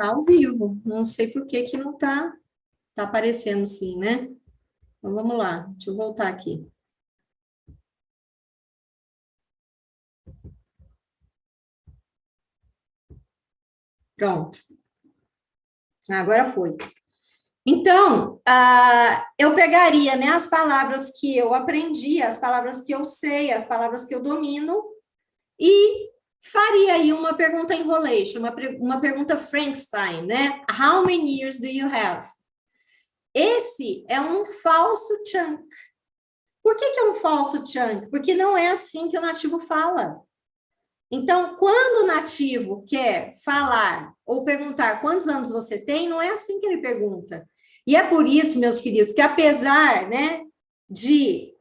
Tá ao vivo. Não sei por que que não tá aparecendo sim, né? Então, vamos lá. Deixa eu voltar aqui. Pronto. Agora foi. Então, eu pegaria, né, as palavras que eu aprendi, as palavras que eu sei, as palavras que eu domino, e faria aí uma pergunta enrolation, uma pergunta Frankenstein, né? How many years do you have? Esse é um falso chunk. Por que é um falso chunk? Porque não é assim que o nativo fala. Então, quando o nativo quer falar ou perguntar quantos anos você tem, não é assim que ele pergunta. E é por isso, meus queridos, que apesar, né, de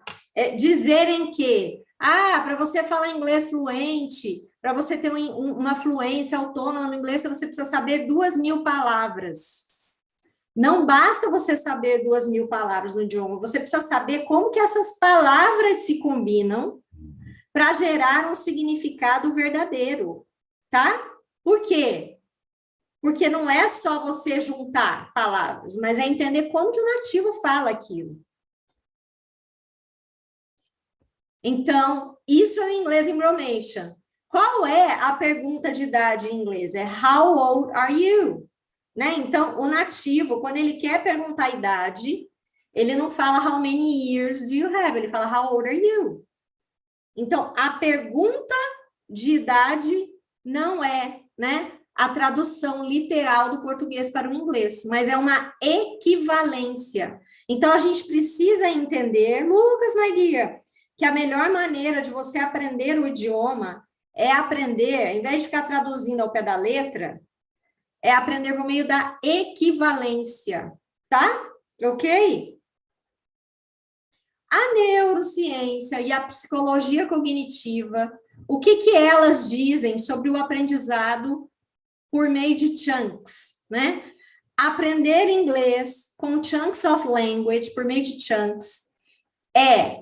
dizerem que, para você falar inglês fluente, para você ter uma fluência autônoma no inglês, você precisa saber 2.000 palavras. Não basta você saber 2.000 palavras no idioma, você precisa saber como que essas palavras se combinam para gerar um significado verdadeiro, tá? Por quê? Porque não é só você juntar palavras, mas é entender como que o nativo fala aquilo. Então, isso é o inglês embromation. Qual é a pergunta de idade em inglês? É how old are you? Né? Então, o nativo, quando ele quer perguntar a idade, ele não fala how many years do you have, ele fala how old are you? Então, a pergunta de idade não é, né, a tradução literal do português para o inglês, mas é uma equivalência. Então, a gente precisa entender, Lucas, my dear, que a melhor maneira de você aprender o idioma é aprender, ao invés de ficar traduzindo ao pé da letra, é aprender por meio da equivalência, tá? Ok? A neurociência e a psicologia cognitiva, o que elas dizem sobre o aprendizado por meio de chunks, né? Aprender inglês com chunks of language, por meio de chunks, é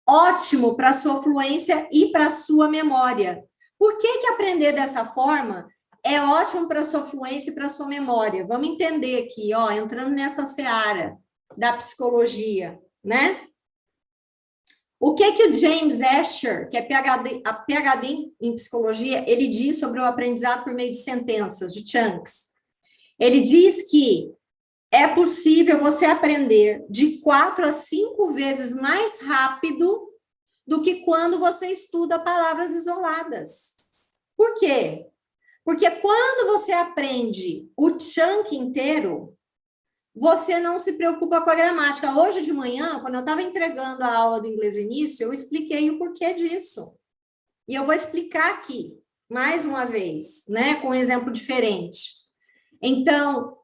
ótimo para a sua fluência e para a sua memória. Por que aprender dessa forma é ótimo para a sua fluência e para a sua memória? Vamos entender aqui, ó, entrando nessa seara da psicologia, né? O que o James Asher, que é PhD em psicologia, ele diz sobre o aprendizado por meio de sentenças, de chunks? Ele diz que é possível você aprender de 4 a 5 vezes mais rápido do que quando você estuda palavras isoladas. Por quê? Porque quando você aprende o chunk inteiro, você não se preocupa com a gramática. Hoje de manhã, quando eu estava entregando a aula do Inglês Início, eu expliquei o porquê disso. E eu vou explicar aqui, mais uma vez, né, com um exemplo diferente. Então,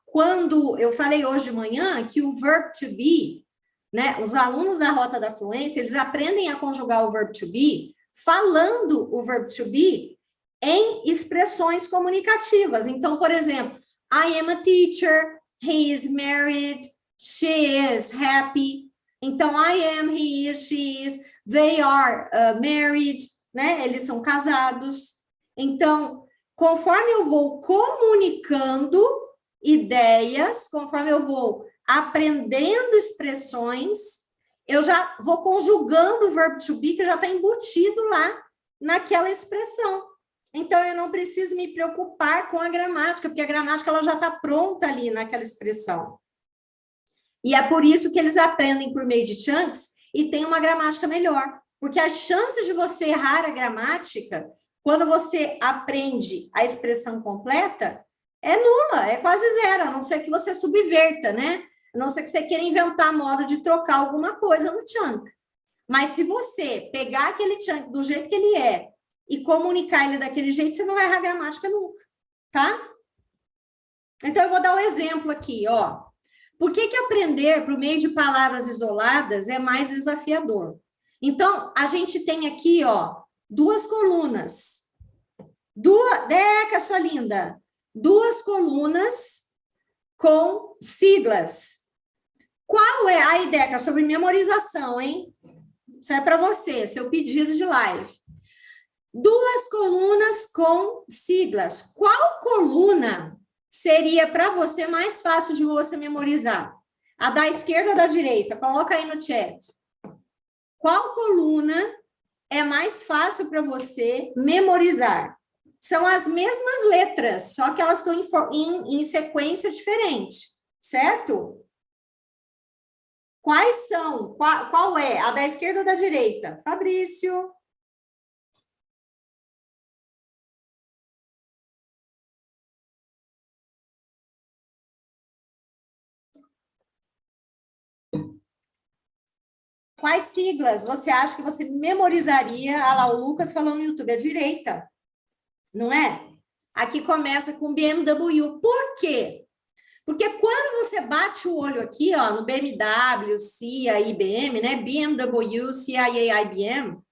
quando eu falei hoje de manhã que o verb to be, né, os alunos da Rota da Fluência, eles aprendem a conjugar o verb to be falando o verb to be em expressões comunicativas. Então, por exemplo, I am a teacher, he is married, she is happy. Então, I am, he is, she is, they are married, né? Eles são casados. Então, conforme eu vou comunicando ideias, conforme eu vou aprendendo expressões, eu já vou conjugando o verbo to be, que já está embutido lá naquela expressão. Então, eu não preciso me preocupar com a gramática, porque a gramática ela já está pronta ali naquela expressão. E é por isso que eles aprendem por meio de chunks e tem uma gramática melhor. Porque as chances de você errar a gramática, quando você aprende a expressão completa, é nula, é quase zero, a não ser que você subverta, né? A não ser que você queira inventar modo de trocar alguma coisa no chunk. Mas se você pegar aquele chunk do jeito que ele é e comunicar ele daquele jeito, você não vai errar a gramática nunca, tá? Então, eu vou dar um exemplo aqui, ó. Por que aprender por meio de palavras isoladas é mais desafiador? Então, a gente tem aqui, ó, 2 colunas. Deca, sua linda. 2 colunas com siglas. Qual é a ideia sobre memorização, hein? Isso é para você, seu pedido de live. Duas colunas com siglas. Qual coluna seria para você mais fácil de você memorizar? A da esquerda ou da direita? Coloca aí no chat. Qual coluna é mais fácil para você memorizar? São as mesmas letras, só que elas estão em sequência diferente, certo? Quais são? Qual é? A da esquerda ou da direita? Fabrício. Quais siglas você acha que você memorizaria? Ah lá, o Lucas falou no YouTube, a direita, não é? Aqui começa com BMW. Por quê? Porque quando você bate o olho aqui, ó, no BMW, CIA, IBM, né? BMW, CIA, IBM,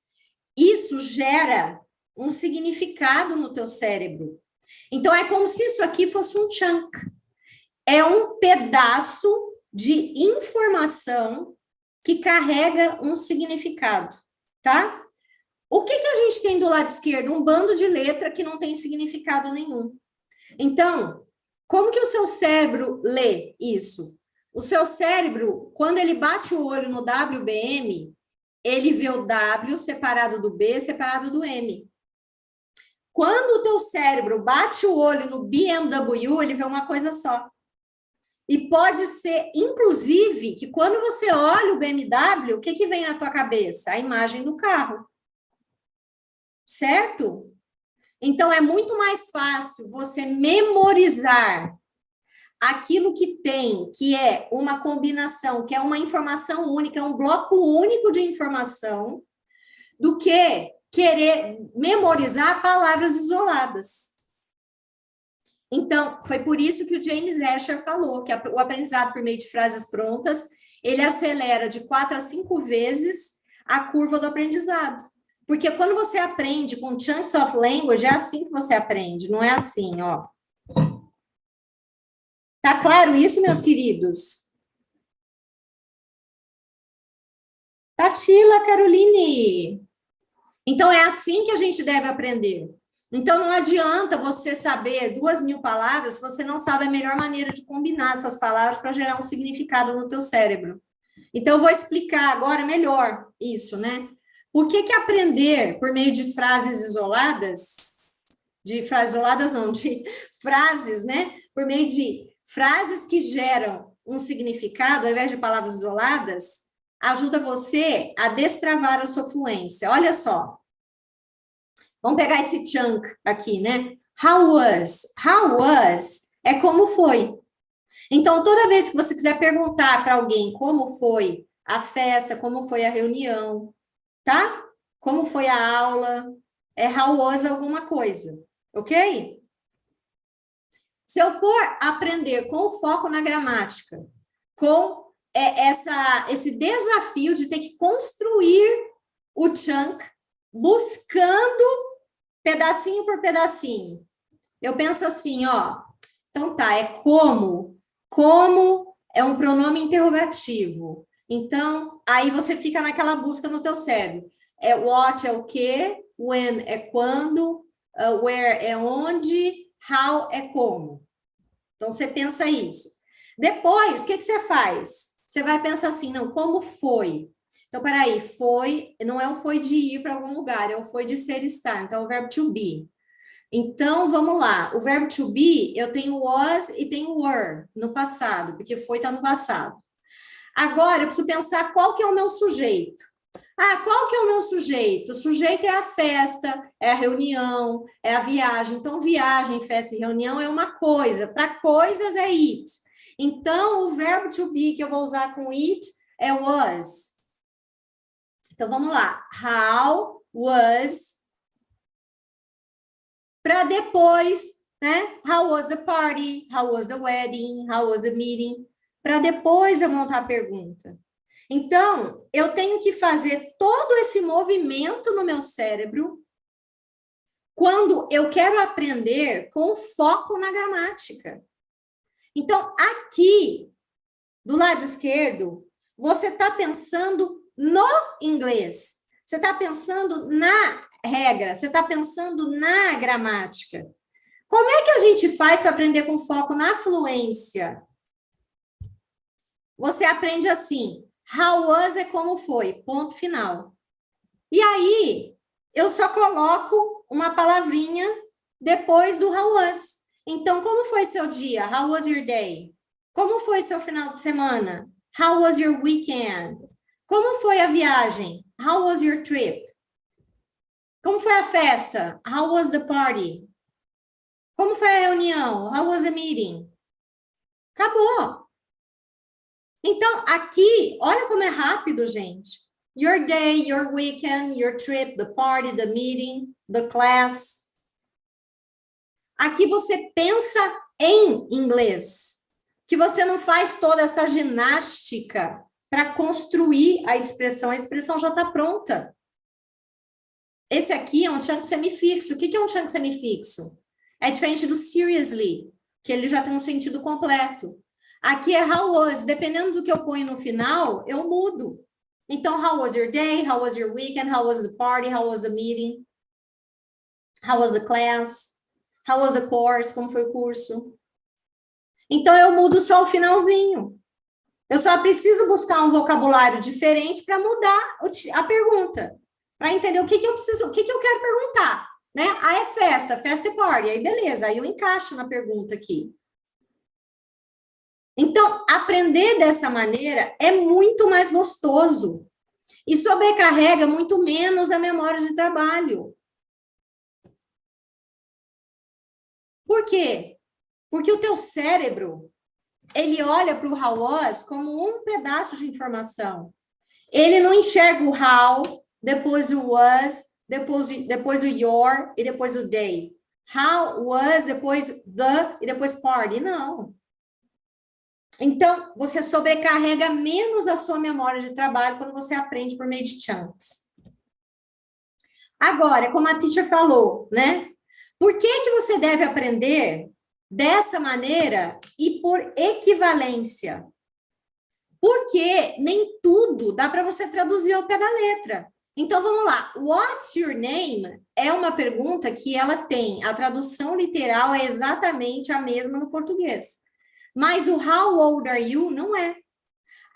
isso gera um significado no teu cérebro. Então, é como se isso aqui fosse um chunk. É um pedaço de informação que carrega um significado, tá? O que a gente tem do lado esquerdo? Um bando de letra que não tem significado nenhum. Então, como que o seu cérebro lê isso? O seu cérebro, quando ele bate o olho no WBM, ele vê o W separado do B, separado do M. Quando o teu cérebro bate o olho no BMW, ele vê uma coisa só. E pode ser, inclusive, que quando você olha o BMW, o que vem na tua cabeça? A imagem do carro. Certo? Então, é muito mais fácil você memorizar aquilo que tem, que é uma combinação, que é uma informação única, é um bloco único de informação, do que querer memorizar palavras isoladas. Então, foi por isso que o James Asher falou que o aprendizado por meio de frases prontas, ele acelera de 4 a 5 vezes a curva do aprendizado. Porque quando você aprende com chunks of language, é assim que você aprende, não é assim, ó. Tá claro isso, meus queridos? Tatila, Caroline. Então, é assim que a gente deve aprender. Então, não adianta você saber 2.000 palavras se você não sabe a melhor maneira de combinar essas palavras para gerar um significado no teu cérebro. Então, eu vou explicar agora melhor isso, né? Por que aprender por meio de frases isoladas, de frases, né? Por meio de frases que geram um significado, ao invés de palavras isoladas, ajuda você a destravar a sua fluência. Olha só. Vamos pegar esse chunk aqui, né? How was? How was é como foi. Então, toda vez que você quiser perguntar para alguém como foi a festa, como foi a reunião, tá? Como foi a aula, é how was alguma coisa, ok? Se eu for aprender com foco na gramática, com esse desafio de ter que construir o chunk, buscando pedacinho por pedacinho. Eu penso assim, ó, então tá, é como. Como é um pronome interrogativo. Então, aí você fica naquela busca no teu cérebro. É what é o quê, when é quando, where é onde, how é como. Então, você pensa isso. Depois, o que você faz? Você vai pensar assim, não, como foi? Então, peraí, foi, não é o foi de ir para algum lugar, é o foi de ser estar. Então, é o verbo to be. Então, vamos lá. O verbo to be, eu tenho was e tenho were no passado, porque foi está no passado. Agora, eu preciso pensar qual que é o meu sujeito. Ah, qual que é o meu sujeito? O sujeito é a festa, é a reunião, é a viagem. Então, viagem, festa e reunião é uma coisa. Para coisas é it. Então, o verbo to be que eu vou usar com it é was. Então, vamos lá. How was... Para depois, né? How was the party? How was the wedding? How was the meeting? Para depois eu montar a pergunta. Então, eu tenho que fazer todo esse movimento no meu cérebro quando eu quero aprender com foco na gramática. Então, aqui, do lado esquerdo, você está pensando no inglês. Você está pensando na regra, você está pensando na gramática. Como é que a gente faz para aprender com foco na fluência? Você aprende assim, how was é como foi, ponto final. E aí, eu só coloco uma palavrinha depois do how was. Então, como foi seu dia? How was your day? Como foi seu final de semana? How was your weekend? Como foi a viagem? How was your trip? Como foi a festa? How was the party? Como foi a reunião? How was the meeting? Acabou. Então, aqui, olha como é rápido, gente. Your day, your weekend, your trip, the party, the meeting, the class. Aqui você pensa em inglês. Que você não faz toda essa ginástica para construir a expressão já está pronta. Esse aqui é um chunk semifixo. O que é um chunk semifixo? É diferente do seriously, que ele já tem um sentido completo. Aqui é how was. Dependendo do que eu ponho no final, eu mudo. Então, how was your day? How was your weekend? How was the party? How was the meeting? How was the class? How was the course? Como foi o curso? Então, eu mudo só o finalzinho. Eu só preciso buscar um vocabulário diferente para mudar a pergunta. Para entender o que eu preciso, o que eu quero perguntar. Né? Ah, é festa, festa e party. Aí, beleza, aí eu encaixo na pergunta aqui. Então, aprender dessa maneira é muito mais gostoso e sobrecarrega muito menos a memória de trabalho. Por quê? Porque o teu cérebro, ele olha para o how was como um pedaço de informação. Ele não enxerga o how, depois o was, depois o your e depois o day. How, was, depois the e depois party. Não. Então, você sobrecarrega menos a sua memória de trabalho quando você aprende por meio de chunks. Agora, como a teacher falou, né? Por que você deve aprender dessa maneira e por equivalência? Porque nem tudo dá para você traduzir ao pé da letra. Então, vamos lá. What's your name? É uma pergunta que ela tem. A tradução literal é exatamente a mesma no português. Mas o how old are you não é.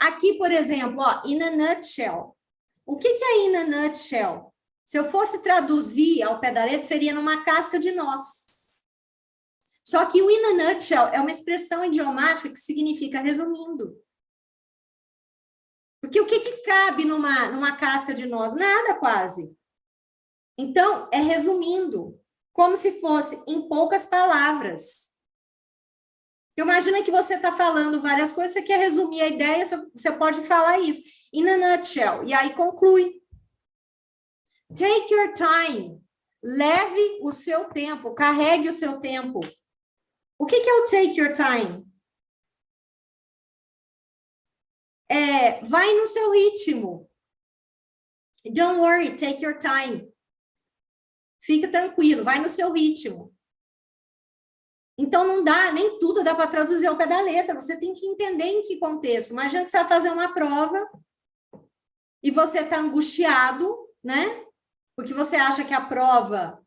Aqui, por exemplo, ó, in a nutshell. O que é in a nutshell? Se eu fosse traduzir ao pé da letra, seria numa casca de noz. Só que o in a nutshell é uma expressão idiomática que significa resumindo. Porque o que cabe numa casca de noz? Nada, quase. Então, é resumindo, como se fosse em poucas palavras. Imagina que você está falando várias coisas, você quer resumir a ideia, você pode falar isso. In a nutshell. E aí conclui. Take your time. Leve o seu tempo, carregue o seu tempo. O que é o take your time? Vai no seu ritmo. Don't worry, take your time. Fica tranquilo, vai no seu ritmo. Então, não dá, nem tudo dá para traduzir ao pé da letra. Você tem que entender em que contexto. Imagina que você vai fazer uma prova e você está angustiado, né? Porque você acha que a prova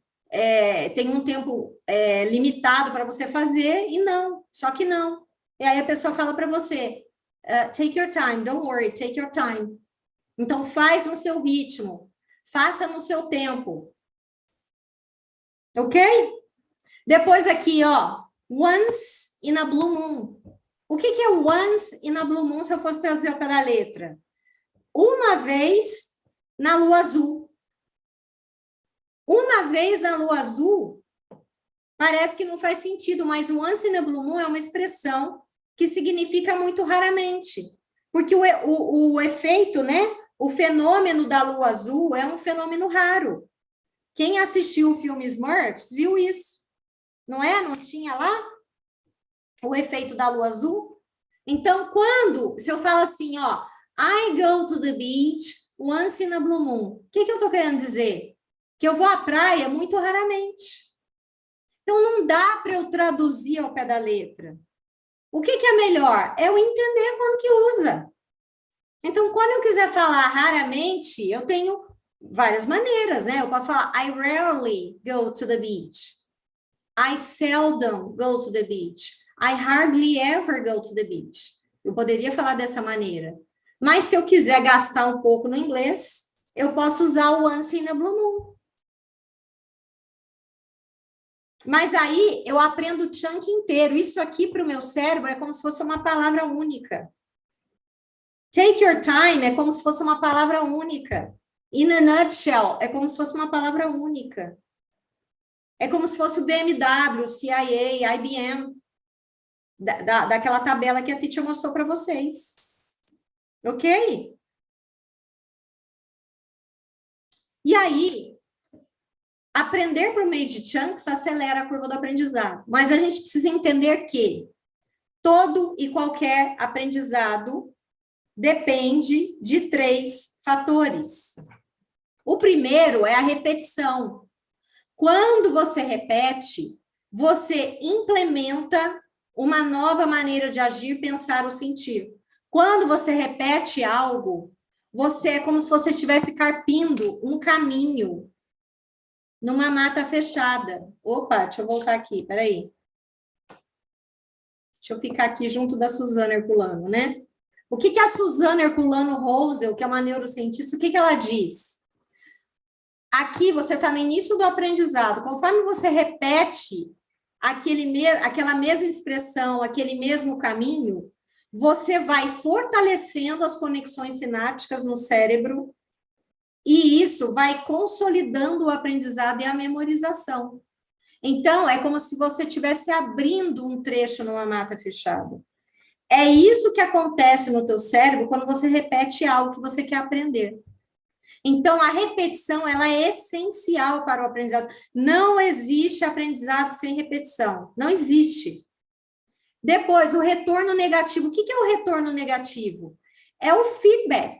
tem um tempo limitado para você fazer e não, só que não. E aí a pessoa fala para você, take your time, don't worry, take your time. Então, faz no seu ritmo, faça no seu tempo. Ok? Depois aqui, ó, once in a blue moon. O que é once in a blue moon, se eu fosse traduzir ao pé da letra? Uma vez na lua azul. Uma vez na lua azul, parece que não faz sentido, mas once in a blue moon é uma expressão que significa muito raramente. Porque o efeito, né? O fenômeno da lua azul é um fenômeno raro. Quem assistiu o filme Smurfs viu isso. Não é? Não tinha lá o efeito da lua azul? Então, se eu falo assim, ó, I go to the beach once in a blue moon. O que eu estou querendo dizer? Que eu vou à praia muito raramente. Então, não dá para eu traduzir ao pé da letra. O que é melhor? É eu entender quando que usa. Então, quando eu quiser falar raramente, eu tenho Várias maneiras, né? Eu posso falar, I rarely go to the beach. I seldom go to the beach. I hardly ever go to the beach. Eu poderia falar dessa maneira. Mas se eu quiser gastar um pouco no inglês, eu posso usar o once in a blue moon. Mas aí eu aprendo o chunk inteiro. Isso aqui para o meu cérebro é como se fosse uma palavra única. Take your time é como se fosse uma palavra única. In a nutshell é como se fosse uma palavra única. É como se fosse o BMW, CIA, IBM, daquela tabela que a teacher mostrou para vocês. Ok? E aí, aprender por meio de chunks acelera a curva do aprendizado. Mas a gente precisa entender que todo e qualquer aprendizado depende de 3 fatores. O primeiro é a repetição. Quando você repete, você implementa uma nova maneira de agir, pensar ou sentir. Quando você repete algo, você é como se você estivesse carpindo um caminho numa mata fechada. Opa, deixa eu voltar aqui, peraí. Deixa eu ficar aqui junto da Suzana Herculano, né? O que a Suzana Herculano Rosel, que é uma neurocientista, o que ela diz? Aqui você está no início do aprendizado. Conforme você repete aquela mesma expressão, aquele mesmo caminho, você vai fortalecendo as conexões sinápticas no cérebro e isso vai consolidando o aprendizado e a memorização. Então, é como se você estivesse abrindo um trecho numa mata fechada. É isso que acontece no teu cérebro quando você repete algo que você quer aprender. Então, a repetição, ela é essencial para o aprendizado. Não existe aprendizado sem repetição. Não existe. Depois, o retorno negativo. O que é o retorno negativo? É o feedback.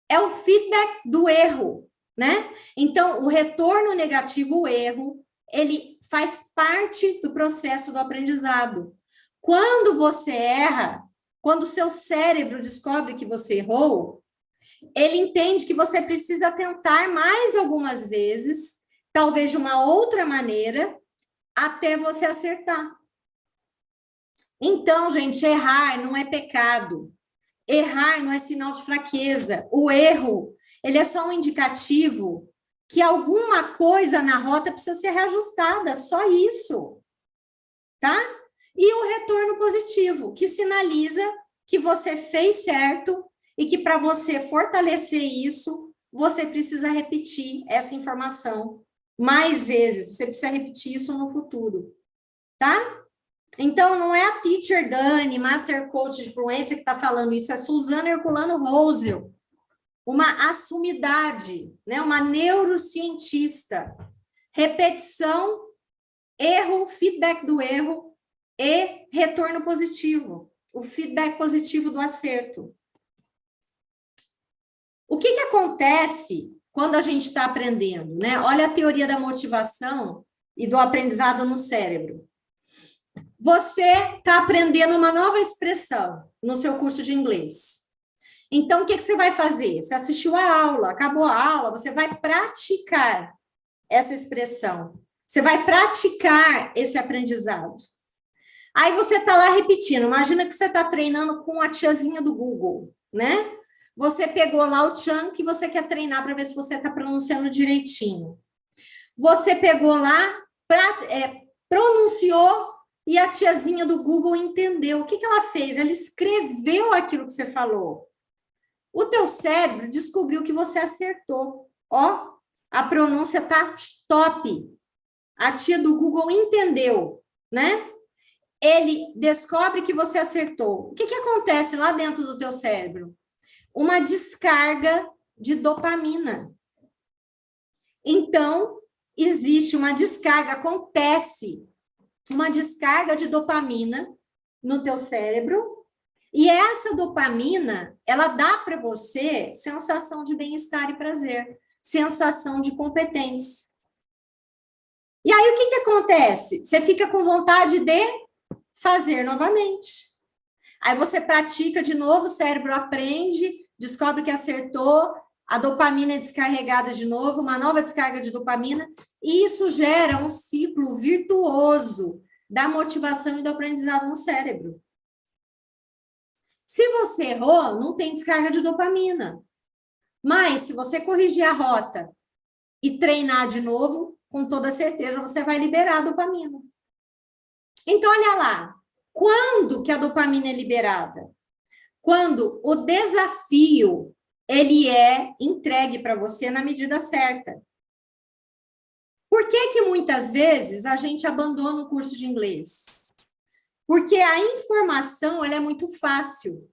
É o feedback do erro, né? Então, o retorno negativo, o erro, ele faz parte do processo do aprendizado. Quando você erra, quando o seu cérebro descobre que você errou, ele entende que você precisa tentar mais algumas vezes, talvez de uma outra maneira, até você acertar. Então, gente, errar não é pecado. Errar não é sinal de fraqueza. O erro, ele é só um indicativo que alguma coisa na rota precisa ser reajustada, só isso. Tá? E o retorno positivo, que sinaliza que você fez certo e que para você fortalecer isso, você precisa repetir essa informação mais vezes. Você precisa repetir isso no futuro. Tá? Então, não é a teacher Dani, Master Coach de Fluência que está falando isso, é Suzana Herculano Rosel, uma assumidade, né? Uma neurocientista. Repetição, erro, feedback do erro e retorno positivo. O feedback positivo do acerto. O que acontece quando a gente está aprendendo, né? Olha a teoria da motivação e do aprendizado no cérebro. Você está aprendendo uma nova expressão no seu curso de inglês. Então, o que você vai fazer? Você assistiu a aula, acabou a aula, você vai praticar essa expressão. Você vai praticar esse aprendizado. Aí você está lá repetindo. Imagina que você está treinando com a tiazinha do Google, né? Você pegou lá o chunk e você quer treinar para ver se você está pronunciando direitinho. Você pegou lá, pronunciou, e a tiazinha do Google entendeu. O que ela fez? Ela escreveu aquilo que você falou. O teu cérebro descobriu que você acertou. Ó, a pronúncia tá top. A tia do Google entendeu, né? Ele descobre que você acertou. O que acontece lá dentro do teu cérebro? Uma descarga de dopamina. Então, existe uma descarga, acontece uma descarga de dopamina no teu cérebro, e essa dopamina, ela dá para você sensação de bem-estar e prazer, sensação de competência. E aí, o que acontece? Você fica com vontade de fazer novamente. Aí você pratica de novo, o cérebro aprende, descobre que acertou, a dopamina é descarregada de novo, uma nova descarga de dopamina, e isso gera um ciclo virtuoso da motivação e do aprendizado no cérebro. Se você errou, não tem descarga de dopamina. Mas, se você corrigir a rota e treinar de novo, com toda certeza você vai liberar a dopamina. Então, olha lá, quando que a dopamina é liberada? Quando o desafio ele é entregue para você na medida certa. Por que muitas vezes a gente abandona o curso de inglês? Porque a informação ela é muito fácil.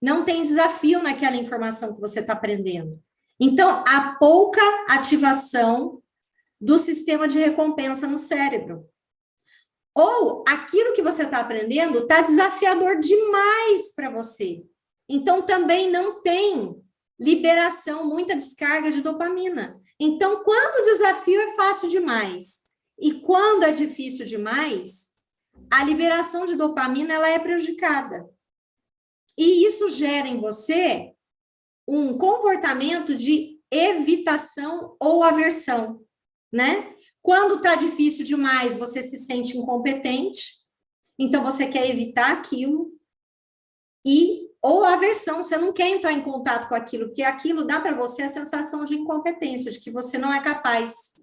Não tem desafio naquela informação que você está aprendendo. Então, há pouca ativação do sistema de recompensa no cérebro. Ou aquilo que você está aprendendo está desafiador demais para você. Então, também não tem liberação, muita descarga de dopamina. Então, quando o desafio é fácil demais e quando é difícil demais, a liberação de dopamina ela é prejudicada. E isso gera em você um comportamento de evitação ou aversão, né? Quando está difícil demais, você se sente incompetente, então você quer evitar aquilo, ou aversão, você não quer entrar em contato com aquilo, porque aquilo dá para você a sensação de incompetência, de que você não é capaz.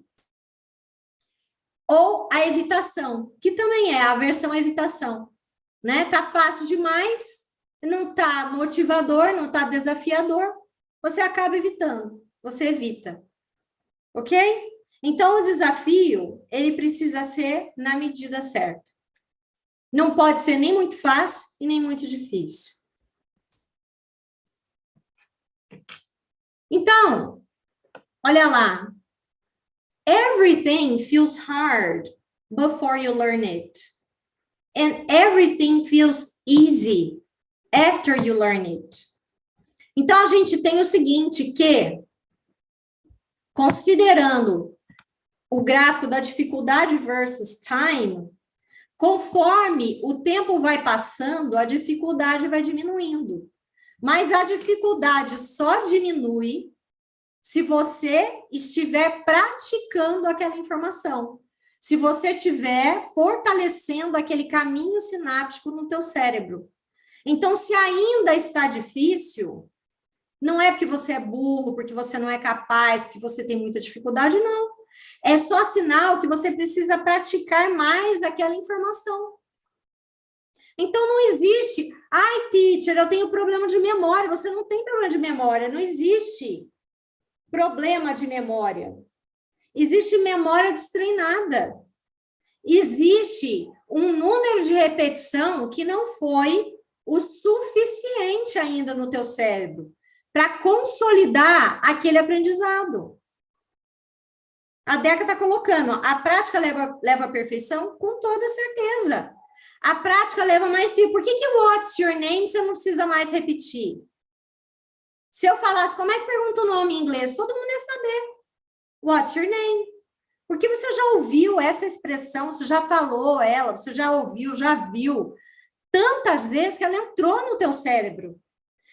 Ou a evitação, que também é a aversão à evitação, né? Tá fácil demais, não tá motivador, não tá desafiador, você acaba evitando, você evita. Ok? Então, o desafio, ele precisa ser na medida certa. Não pode ser nem muito fácil e nem muito difícil. Então, olha lá. Everything feels hard before you learn it. And everything feels easy after you learn it. Então, a gente tem o seguinte, que, considerando o gráfico da dificuldade versus time, conforme o tempo vai passando, a dificuldade vai diminuindo. Mas a dificuldade só diminui se você estiver praticando aquela informação. Se você estiver fortalecendo aquele caminho sináptico no teu cérebro. Então, se ainda está difícil, não é porque você é burro, porque você não é capaz, porque você tem muita dificuldade, não. É só sinal que você precisa praticar mais aquela informação. Então, não existe, ai, teacher, eu tenho problema de memória. Você não tem problema de memória, não existe problema de memória. Existe memória destreinada. Existe um número de repetição que não foi o suficiente ainda no teu cérebro para consolidar aquele aprendizado. A Deca está colocando, a prática leva à perfeição? Com toda certeza. A prática leva mais tempo. Por que what's your name você não precisa mais repetir? Se eu falasse, como é que pergunta o nome em inglês? Todo mundo ia saber. What's your name? Porque você já ouviu essa expressão, você já falou ela, você já ouviu, já viu. Tantas vezes que ela entrou no teu cérebro.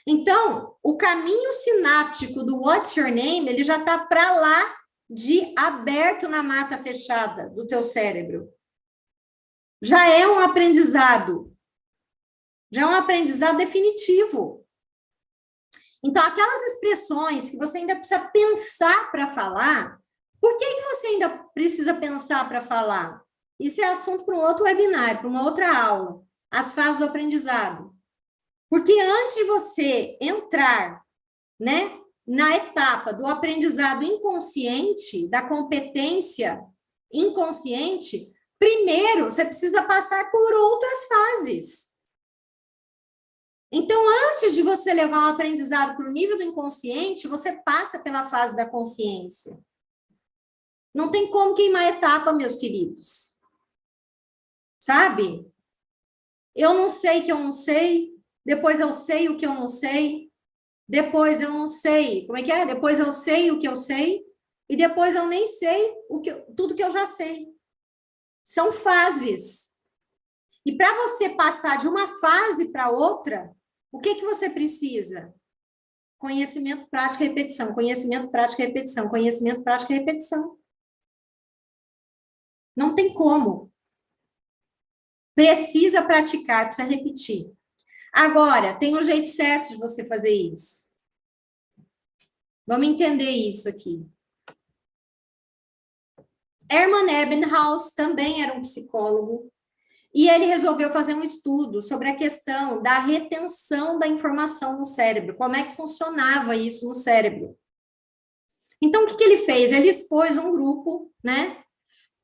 Então, o caminho sináptico do what's your name, ele já está para lá de aberto na mata fechada do teu cérebro. Já é um aprendizado. Já é um aprendizado definitivo. Então, aquelas expressões que você ainda precisa pensar para falar, por que você ainda precisa pensar para falar? Isso é assunto para um outro webinar, para uma outra aula. As fases do aprendizado. Porque antes de você entrar, né, na etapa do aprendizado inconsciente, da competência inconsciente, primeiro você precisa passar por outras fases. Então, antes de você levar um aprendizado para o nível do inconsciente, você passa pela fase da consciência. Não tem como queimar etapa, meus queridos. Sabe? Eu não sei que eu não sei, depois eu sei o que eu não sei, depois eu não sei, como é que é? Depois eu sei o que eu sei, e depois eu nem sei tudo que eu já sei. São fases. E para você passar de uma fase para outra, o que você precisa? conhecimento, prática e repetição, conhecimento, prática e repetição, conhecimento, prática e repetição. Não tem como. Precisa praticar, precisa repetir. Agora, tem um jeito certo de você fazer isso. Vamos entender isso aqui. Hermann Ebbinghaus também era um psicólogo e ele resolveu fazer um estudo sobre a questão da retenção da informação no cérebro, como é que funcionava isso no cérebro. Então, o que ele fez? Ele expôs um grupo, né,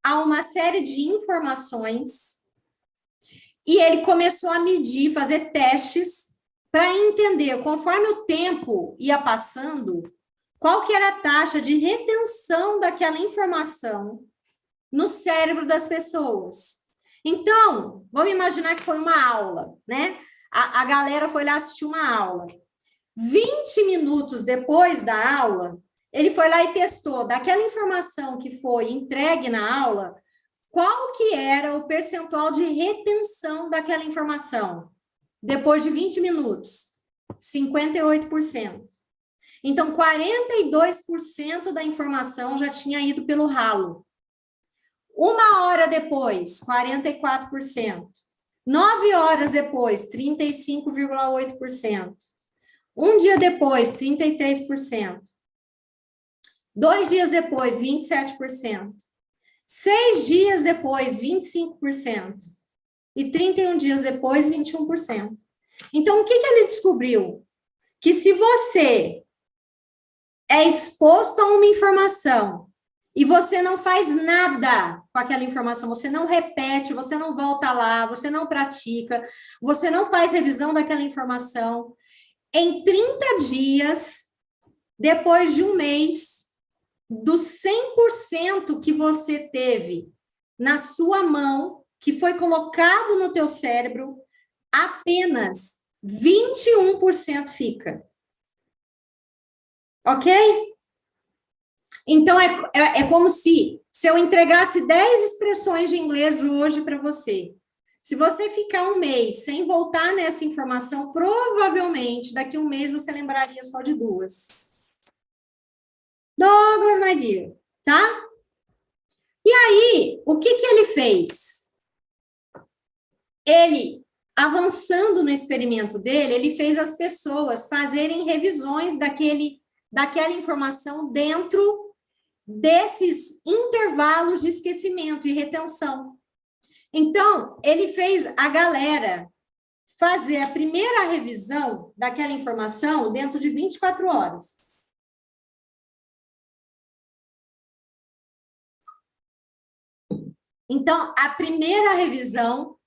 a uma série de informações e ele começou a medir, fazer testes para entender, conforme o tempo ia passando, qual que era a taxa de retenção daquela informação no cérebro das pessoas. Então, vamos imaginar que foi uma aula, né? A galera foi lá assistir uma aula. 20 minutos depois da aula, ele foi lá e testou daquela informação que foi entregue na aula, qual que era o percentual de retenção daquela informação? Depois de 20 minutos, 58%. Então, 42% da informação já tinha ido pelo ralo. 1 hora depois, 44%. 9 horas depois, 35,8%. Um dia depois, 33%. 2 dias depois, 27%. 6 dias depois, 25%. E 31 dias depois, 21%. Então, o que ele descobriu? Que se você é exposto a uma informação e você não faz nada com aquela informação, você não repete, você não volta lá, você não pratica, você não faz revisão daquela informação, em 30 dias, depois de um mês, dos 100% que você teve na sua mão, que foi colocado no teu cérebro, apenas 21% fica. Ok? Então, é como se eu entregasse 10 expressões de inglês hoje para você. Se você ficar um mês sem voltar nessa informação, provavelmente, daqui a um mês, você lembraria só de 2. Douglas, my dear, tá? E aí, o que ele fez? Ele, avançando no experimento dele, ele fez as pessoas fazerem revisões daquela informação dentro desses intervalos de esquecimento e retenção. Então, ele fez a galera fazer a primeira revisão daquela informação dentro de 24 horas. Então, a primeira revisão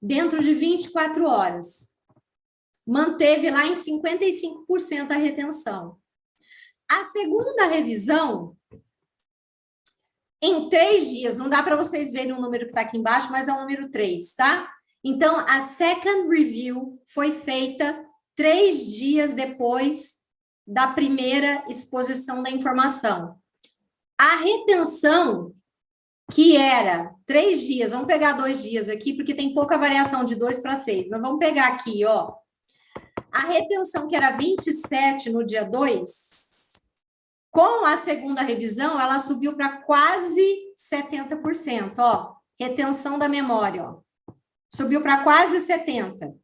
dentro de 24 horas manteve lá em 55% a retenção. A segunda revisão, em 3 dias, não dá para vocês verem o número que está aqui embaixo, mas é o número 3, tá? Então, a second review foi feita 3 dias depois da primeira exposição da informação. A retenção, que era 3 dias, vamos pegar 2 dias aqui, porque tem pouca variação de 2 para 6, mas vamos pegar aqui, ó. A retenção, que era 27 no dia 2, com a segunda revisão, ela subiu para quase 70%, ó. Retenção da memória, ó. Subiu para quase 70%.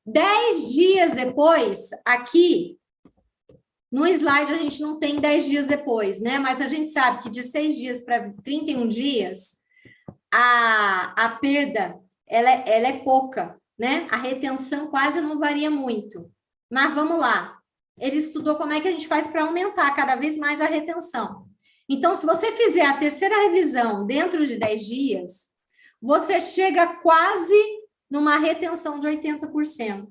10 dias depois, aqui, no slide a gente não tem 10 dias depois, né? Mas a gente sabe que de 6 dias para 31 dias, a perda, ela é pouca, né? A retenção quase não varia muito. Mas vamos lá. Ele estudou como é que a gente faz para aumentar cada vez mais a retenção. Então, se você fizer a terceira revisão dentro de 10 dias, você chega quase numa retenção de 80%.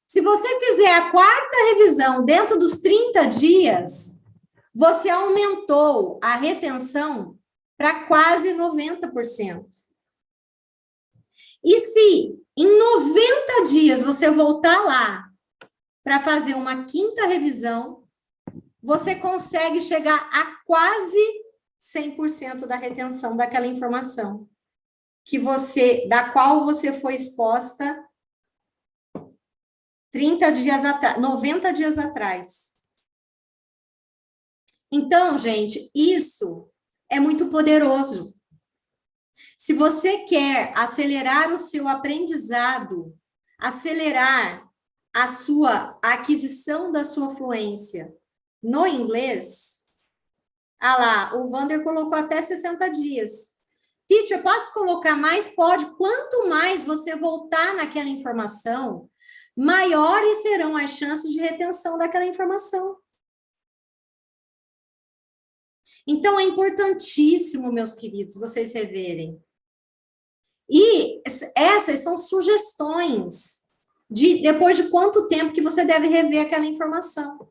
Se você fizer a quarta revisão dentro dos 30 dias, você aumentou a retenção para quase 90%. E se em 90 dias você voltar lá para fazer uma quinta revisão, você consegue chegar a quase 100% da retenção daquela informação da qual você foi exposta 30 dias atrás, 90 dias atrás. Então, gente, isso é muito poderoso. Se você quer acelerar o seu aprendizado, acelerar a aquisição da sua fluência no inglês, lá, o Vander colocou até 60 dias. Teacher, posso colocar mais? Pode. Quanto mais você voltar naquela informação, maiores serão as chances de retenção daquela informação. Então, é importantíssimo, meus queridos, vocês reverem. E essas são sugestões de depois de quanto tempo que você deve rever aquela informação.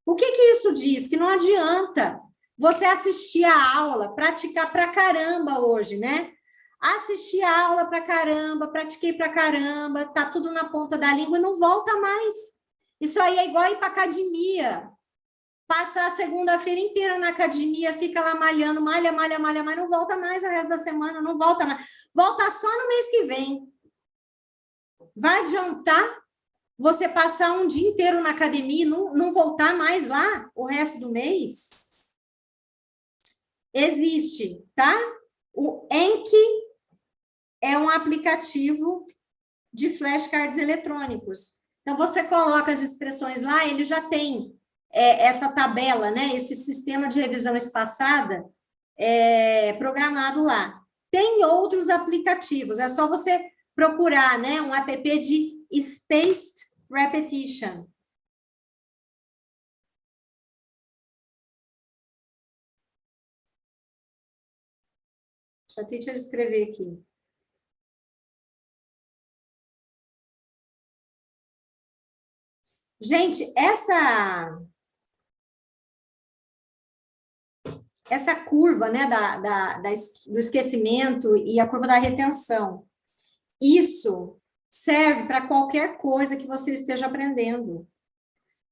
O que isso diz? Que não adianta você assistir a aula, praticar pra caramba hoje, né? Assisti a aula pra caramba, pratiquei pra caramba, tá tudo na ponta da língua e não volta mais. Isso aí é igual ir pra academia. Passa a segunda-feira inteira na academia, fica lá malhando, malha, mas não volta mais o resto da semana, não volta mais. Volta só no mês que vem. Vai adiantar você passar um dia inteiro na academia e não voltar mais lá o resto do mês? Existe, tá? O Anki é um aplicativo de flashcards eletrônicos. Então, você coloca as expressões lá, ele já tem essa tabela, né? Esse sistema de revisão espaçada programado lá. Tem outros aplicativos, é só você procurar, né? Um app de Spaced Repetition. Deixa a teacher escrever aqui. Gente, essa curva, né, do esquecimento e a curva da retenção, isso serve para qualquer coisa que você esteja aprendendo.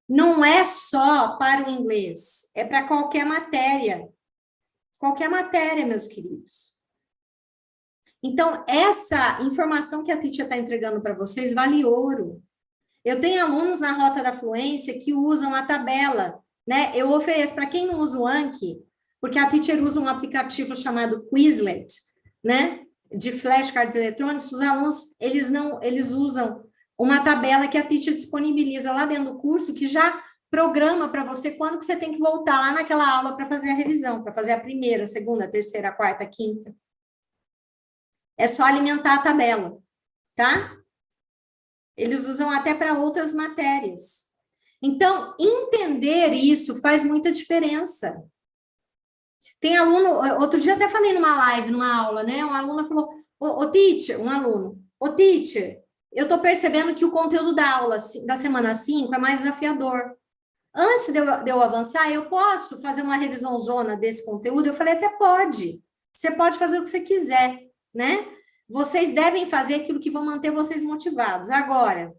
Não é só para o inglês, é para qualquer matéria. Qualquer matéria, meus queridos. Então, essa informação que a teacher está entregando para vocês vale ouro. Eu tenho alunos na Rota da Fluência que usam a tabela, né? Eu ofereço para quem não usa o Anki, porque a teacher usa um aplicativo chamado Quizlet, né? De flashcards eletrônicos, os alunos, eles usam uma tabela que a teacher disponibiliza lá dentro do curso, que já programa para você quando que você tem que voltar lá naquela aula para fazer a revisão, para fazer a primeira, segunda, terceira, quarta, quinta. É só alimentar a tabela, tá? Eles usam até para outras matérias. Então, entender isso faz muita diferença. Tem aluno, outro dia até falei numa live, numa aula, né? Um aluno falou, ô teacher, um aluno, ô teacher, eu estou percebendo que o conteúdo da aula da semana 5 é mais desafiador. Antes de eu avançar, eu posso fazer uma revisão zona desse conteúdo? Eu falei, até pode. Você pode fazer o que você quiser, né? Vocês devem fazer aquilo que vão manter vocês motivados. Agora,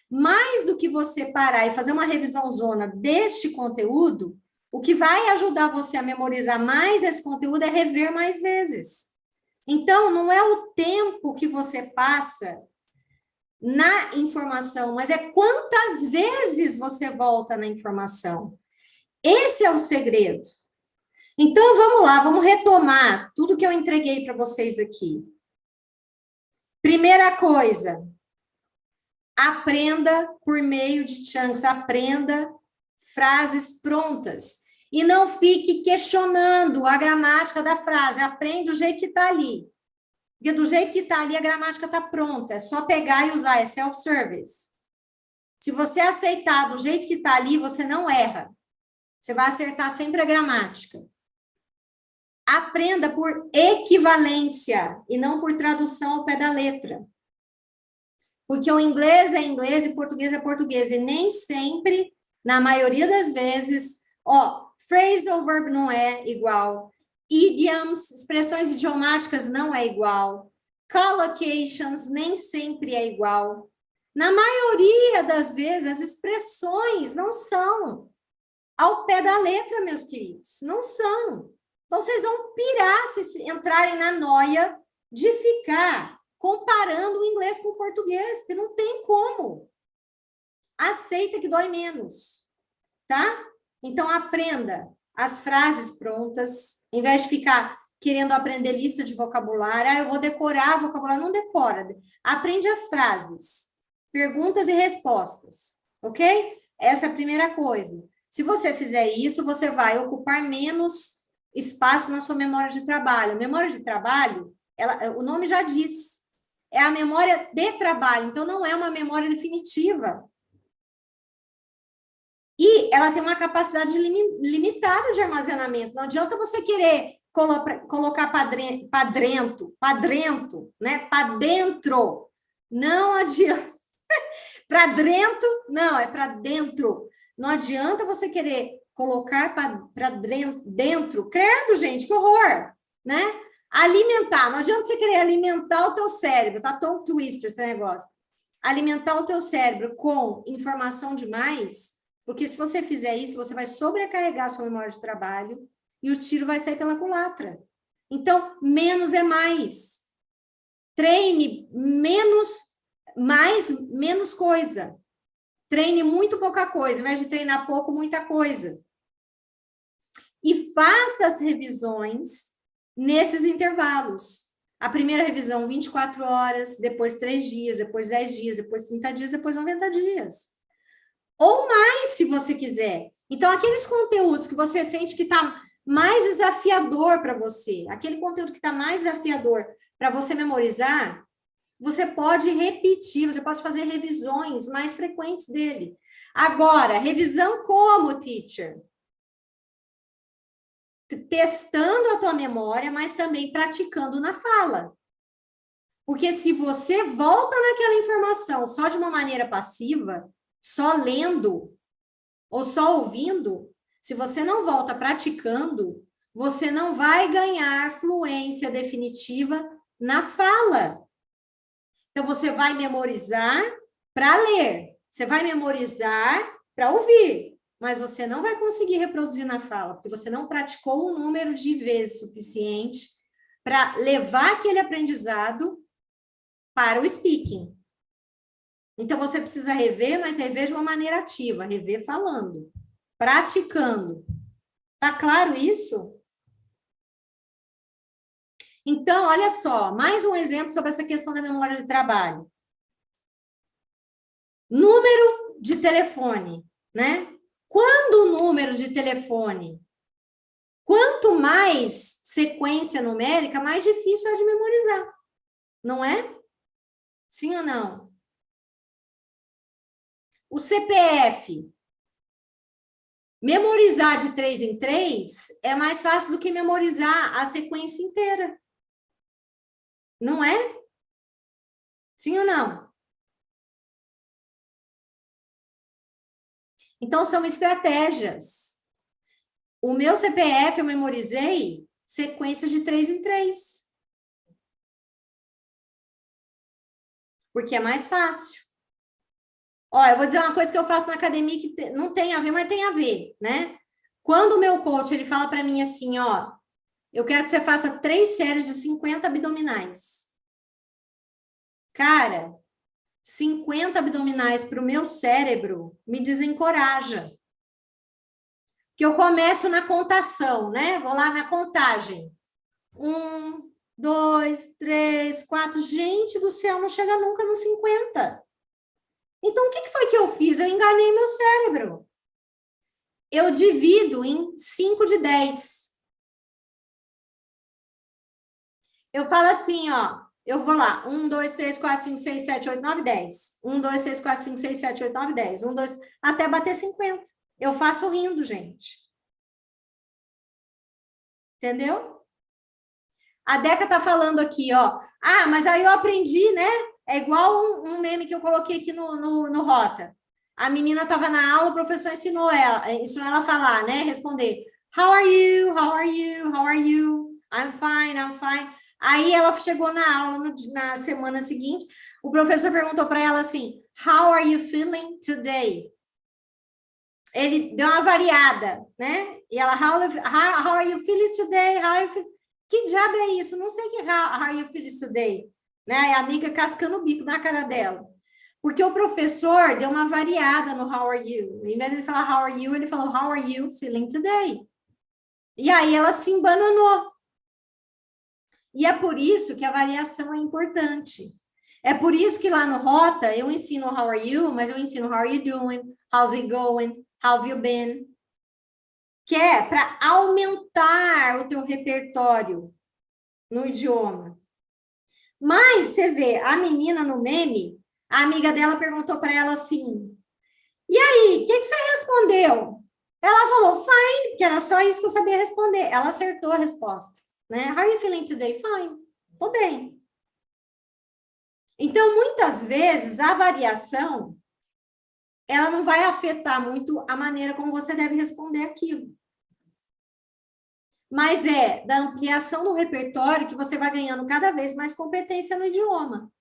mais do que você parar e fazer uma revisão zona deste conteúdo, o que vai ajudar você a memorizar mais esse conteúdo é rever mais vezes. Então, não é o tempo que você passa na informação, mas é quantas vezes você volta na informação. Esse é o segredo. Então, vamos lá, vamos retomar tudo que eu entreguei para vocês aqui. Primeira coisa, aprenda por meio de chunks, aprenda frases prontas. E não fique questionando a gramática da frase, aprende do jeito que está ali. Porque do jeito que está ali, a gramática está pronta, é só pegar e usar, é self-service. Se você aceitar do jeito que está ali, você não erra. Você vai acertar sempre a gramática. Aprenda por equivalência e não por tradução ao pé da letra. Porque o inglês é inglês e português é português. E nem sempre, na maioria das vezes, phrasal verb não é igual. Idioms, expressões idiomáticas não é igual. Collocations nem sempre é igual. Na maioria das vezes, as expressões não são ao pé da letra, meus queridos. Não são. Então, vocês vão pirar se entrarem na noia de ficar comparando o inglês com o português, porque não tem como. Aceita que dói menos, tá? Então, aprenda as frases prontas, em vez de ficar querendo aprender lista de vocabulário, eu vou decorar vocabulário, não decora. Aprende as frases, perguntas e respostas, ok? Essa é a primeira coisa. Se você fizer isso, você vai ocupar menos espaço na sua memória de trabalho. A memória de trabalho, o nome já diz, é a memória de trabalho, então não é uma memória definitiva. E ela tem uma capacidade limitada de armazenamento. Não adianta você querer colocar para dentro, né? Para dentro. Não adianta. Para dentro, não, é para dentro. Não adianta você querer colocar para dentro. Credo, gente, que horror, né? Alimentar. Não adianta você querer alimentar o teu cérebro, tá? Tongue twister esse negócio. Alimentar o teu cérebro com informação demais, porque se você fizer isso, você vai sobrecarregar a sua memória de trabalho e o tiro vai sair pela culatra. Então, menos é mais. Treine menos coisa. Treine muito pouca coisa, ao invés de treinar pouco, muita coisa. E faça as revisões nesses intervalos. A primeira revisão, 24 horas, depois 3 dias, depois 10 dias, depois 30 dias, depois 90 dias. Ou mais, se você quiser. Então, aqueles conteúdos que você sente que está mais desafiador para você, aquele conteúdo que está mais desafiador para você memorizar, você pode repetir, você pode fazer revisões mais frequentes dele. Agora, revisão como, teacher? Testando a tua memória, mas também praticando na fala. Porque se você volta naquela informação só de uma maneira passiva, só lendo ou só ouvindo, se você não volta praticando, você não vai ganhar fluência definitiva na fala. Então, você vai memorizar para ler, você vai memorizar para ouvir, mas você não vai conseguir reproduzir na fala, porque você não praticou o número de vezes suficiente para levar aquele aprendizado para o speaking. Então, você precisa rever, mas rever de uma maneira ativa, rever falando, praticando. Tá claro isso? Então, olha só, mais um exemplo sobre essa questão da memória de trabalho. Número de telefone, né? Quando o número de telefone, quanto mais sequência numérica, mais difícil é de memorizar, não é? Sim ou não? O CPF, memorizar de 3 em 3 é mais fácil do que memorizar a sequência inteira. Não é? Sim ou não? Então, são estratégias. O meu CPF eu memorizei sequências de 3 em 3. Porque é mais fácil. Ó, eu vou dizer uma coisa que eu faço na academia que não tem a ver, mas tem a ver, né? Quando o meu coach, ele fala para mim assim, ó, eu quero que você faça 3 séries de 50 abdominais. Cara, 50 abdominais para o meu cérebro me desencoraja. Que eu começo na contação, né? Vou lá na contagem. 1, 2, 3, 4. Gente do céu, não chega nunca nos 50. Então, o que foi que eu fiz? Eu enganei meu cérebro. Eu divido em 5 de 10. Eu falo assim, ó. Eu vou lá. 1, 2, 3, 4, 5, 6, 7, 8, 9, 10. 1, 2, 3, 4, 5, 6, 7, 8, 9, 10. 1, 2, até bater 50. Eu faço rindo, gente. Entendeu? A Deca tá falando aqui, ó. Ah, mas aí eu aprendi, né? É igual um meme que eu coloquei aqui no Rota. A menina estava na aula, o professor ensinou ela a falar, né? Responder. How are you? How are you? How are you? I'm fine, I'm fine. Aí ela chegou na aula na semana seguinte, o professor perguntou para ela assim: How are you feeling today? Ele deu uma variada, né? E ela, how are you feeling today? Que diabo é isso? Não sei que how are you feeling today. né? A amiga cascando o bico na cara dela. Porque o professor deu uma variada no how are you. Em vez de falar how are you, ele falou how are you feeling today? E aí ela se embananou. E é por isso que a variação é importante. É por isso que lá no Rota eu ensino how are you, mas eu ensino how are you doing, how's it going, how have you been? Que é para aumentar o teu repertório no idioma. Mas você vê, a menina no meme, a amiga dela perguntou para ela assim: e aí, o que você respondeu? Ela falou, fine, que era só isso que eu sabia responder. Ela acertou a resposta, né? How are you feeling today? Fine, tô bem. Então, muitas vezes, a variação, ela não vai afetar muito a maneira como você deve responder aquilo. Mas é da ampliação do repertório que você vai ganhando cada vez mais competência no idioma.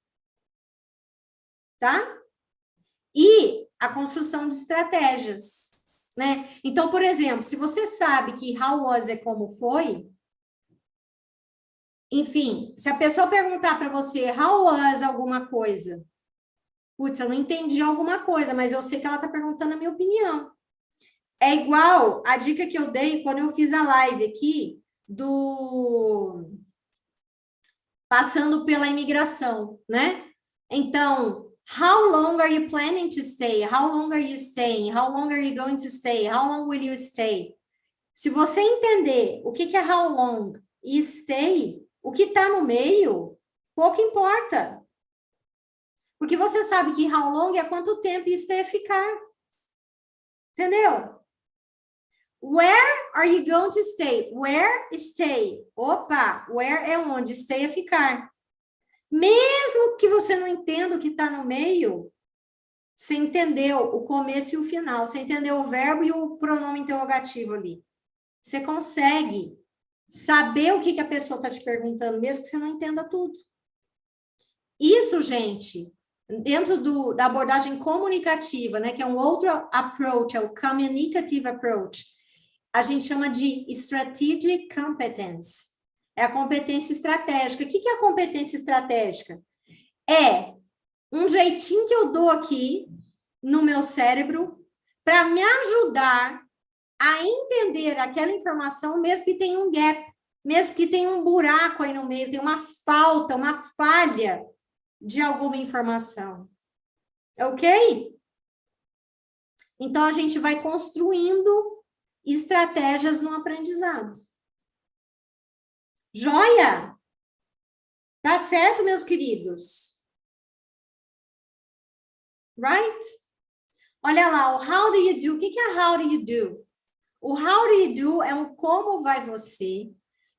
Tá? E a construção de estratégias, né? Então, por exemplo, se você sabe que how was é como foi, enfim, se a pessoa perguntar para você how was alguma coisa, putz, eu não entendi alguma coisa, mas eu sei que ela está perguntando a minha opinião. É igual a dica que eu dei quando eu fiz a live aqui do passando pela imigração, né? Então, how long are you planning to stay? How long are you staying? How long are you going to stay? How long will you stay? Se você entender o que é how long e stay, o que está no meio, pouco importa. Porque você sabe que how long é quanto tempo e stay é ficar. Entendeu? Where are you going to stay? Where, stay. Opa, where é onde, stay é ficar. Mesmo que você não entenda o que está no meio, você entendeu o começo e o final, você entendeu o verbo e o pronome interrogativo ali. Você consegue saber o que a pessoa está te perguntando, mesmo que você não entenda tudo. Isso, gente, dentro da abordagem comunicativa, né, que é um outro approach, é o communicative approach, a gente chama de strategic competence. É a competência estratégica. O que é a competência estratégica? É um jeitinho que eu dou aqui no meu cérebro para me ajudar a entender aquela informação, mesmo que tenha um gap, mesmo que tenha um buraco aí no meio, tem uma falta, uma falha de alguma informação. Ok? Então, a gente vai construindo estratégias no aprendizado. Joia? Tá certo, meus queridos? Right? Olha lá, o how do you do? O que é how do you do? O how do you do é um como vai você,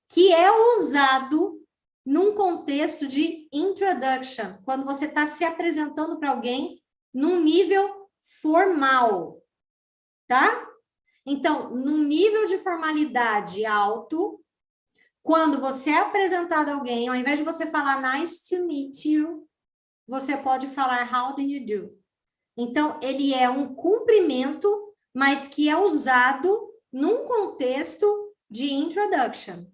que é usado num contexto de introduction, quando você está se apresentando para alguém num nível formal, tá? Então, num nível de formalidade alto, quando você é apresentado a alguém, ao invés de você falar nice to meet you, você pode falar how do you do? Então, ele é um cumprimento, mas que é usado num contexto de introduction,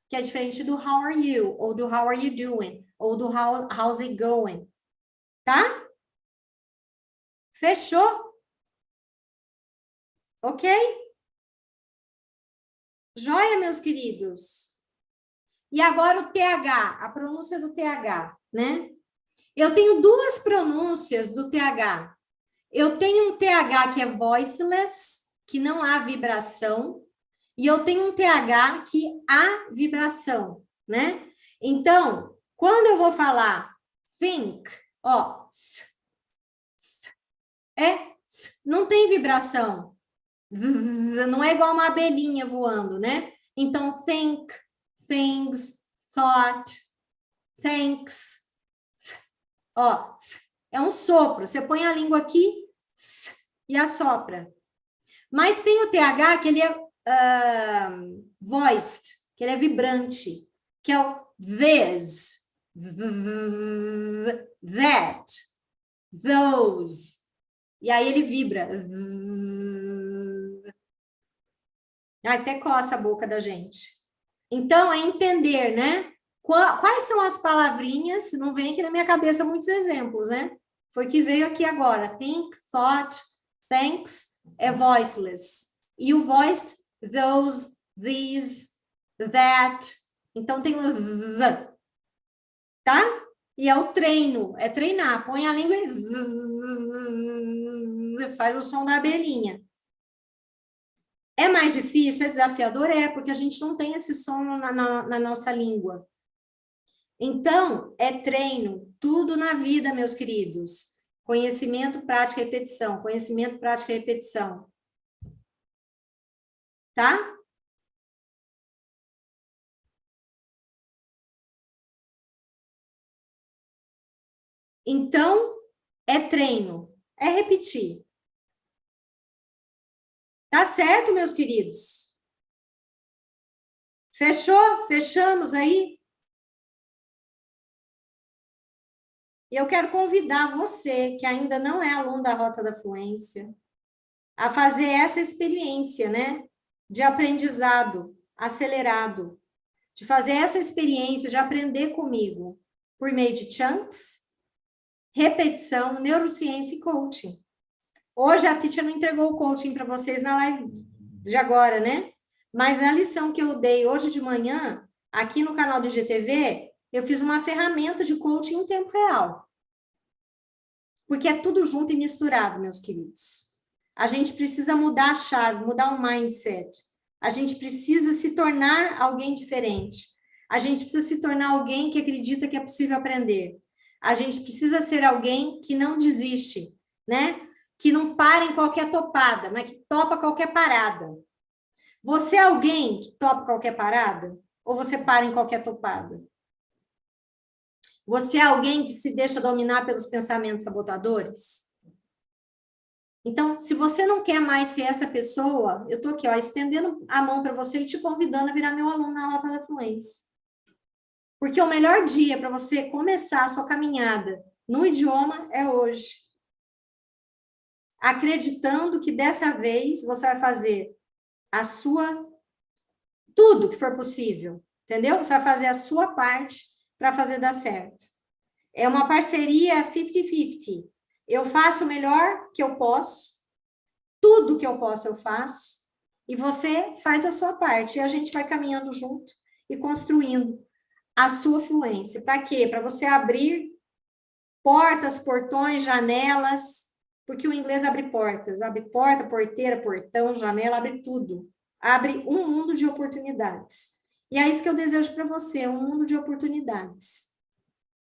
que é diferente do how are you, ou do how are you doing, ou do how's it going, tá? Fechou? Ok? Joia, meus queridos? E agora o TH, a pronúncia do TH, né? Eu tenho duas pronúncias do TH. Eu tenho um TH que é voiceless, que não há vibração, e eu tenho um TH que há vibração, né? Então, quando eu vou falar think, ó, não tem vibração. Não é igual uma abelhinha voando, né? Então, think, things, thought, thanks. Ó, é um sopro. Você põe a língua aqui e assopra. Mas tem o TH que ele é voiced, que ele é vibrante, que é o this, that, those. E aí ele vibra. Até coça a boca da gente. Então, é entender, né? Quais são as palavrinhas? Não vem aqui na minha cabeça muitos exemplos, né? Foi que veio aqui agora. Think, thought, thanks, é voiceless. E o voiced, those, these, that. Então, tem o the, tá? E é o treino, é treinar. Põe a língua e faz o som da abelhinha. É mais difícil, é desafiador? É, porque a gente não tem esse som na nossa língua. Então, é treino, tudo na vida, meus queridos. Conhecimento, prática e repetição. Conhecimento, prática e repetição. Tá? Então, é treino, é repetir. Tá certo, meus queridos? Fechou? Fechamos aí? E eu quero convidar você, que ainda não é aluno da Rota da Fluência, a fazer essa experiência, né? De aprendizado acelerado. De fazer essa experiência de aprender comigo por meio de chunks, repetição, neurociência e coaching. Hoje a Titia não entregou o coaching para vocês na live de agora, né? Mas a lição que eu dei hoje de manhã, aqui no canal do IGTV, eu fiz uma ferramenta de coaching em tempo real. Porque é tudo junto e misturado, meus queridos. A gente precisa mudar a chave, mudar o mindset. A gente precisa se tornar alguém diferente. A gente precisa se tornar alguém que acredita que é possível aprender. A gente precisa ser alguém que não desiste, né? Que não para em qualquer topada, mas que topa qualquer parada. Você é alguém que topa qualquer parada? Ou você para em qualquer topada? Você é alguém que se deixa dominar pelos pensamentos sabotadores? Então, se você não quer mais ser essa pessoa, eu estou aqui, ó, estendendo a mão para você e te convidando a virar meu aluno na Rota da Fluência. Porque o melhor dia para você começar a sua caminhada no idioma é hoje. Acreditando que dessa vez você vai fazer a sua... tudo que for possível, entendeu? Você vai fazer a sua parte para fazer dar certo. É uma parceria 50-50. Eu faço o melhor que eu posso, tudo que eu posso eu faço, e você faz a sua parte, e a gente vai caminhando junto e construindo a sua fluência. Para quê? Para você abrir portas, portões, janelas, porque o inglês abre portas, abre porta, porteira, portão, janela, abre tudo. Abre um mundo de oportunidades. E é isso que eu desejo para você, um mundo de oportunidades.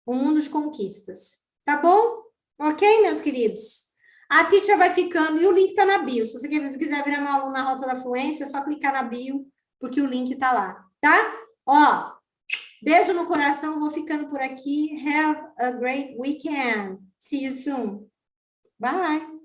Um mundo de conquistas. Tá bom? Ok, meus queridos? A Titia vai ficando, e o link tá na bio. Se você quiser virar meu aluno na Rota da Fluência, é só clicar na bio, porque o link tá lá, tá? Ó, beijo no coração, vou ficando por aqui. Have a great weekend. See you soon. Bye.